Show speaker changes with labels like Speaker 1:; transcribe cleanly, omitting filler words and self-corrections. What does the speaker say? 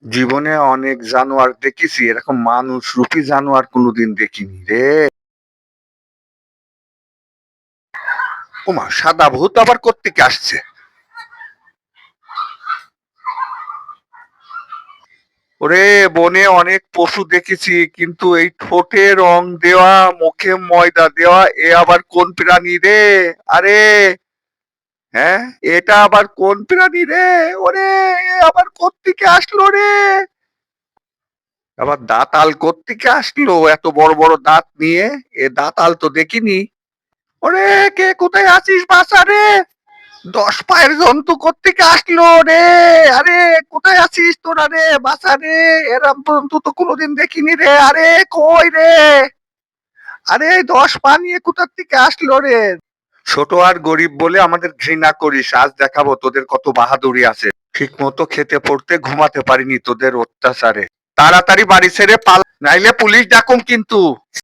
Speaker 1: জীবনে অনেক জানোয়ার দেখেছি, এরকম মানুষরূপী জানোয়ার কোনোদিন দেখিনি রে। ওমা, সাদা ভূত আবার কোত্থেকে আসছে? ওরে, বনে অনেক পশু দেখেছি, কিন্তু এই ঠোঁটে রং দেওয়া, মুখে ময়দা দেওয়া, এ আবার কোন প্রাণী রে? আরে, হ্যাঁ, এটা আবার কোন প্রাণী রে? ওরে, এ আবার কোত্থেকে আসলো রে? আবার দাঁতাল কোত্থেকে আসলো এত বড় বড় দাঁত নিয়ে? এ দাঁতাল তো দেখিনি। ওরে, কে কোথায় আছিস? বাঁচা রে। 10 পায়ের জন্তু কোত্থেকে আসলো রে? আরে, কোথায় আছিস তোরা রে? বাঁচা রে। এরম জন্তু তো কোনোদিন দেখিনি রে। আরে, কই রে? আরে, 10 পা নিয়ে কোথার থেকে আসলো রে? ছোট আর গরিব বলে আমাদের ঘৃণা করিস, আজ দেখাবো তোদের কত বাহাদুরি আছে। ঠিক মতো খেতে পড়তে ঘুমাতে পারিনি তোদের অত্যাচারে। তাড়াতাড়ি বাড়ি ছেড়ে পালা, নাইলে পুলিশ ডাকুম কিন্তু।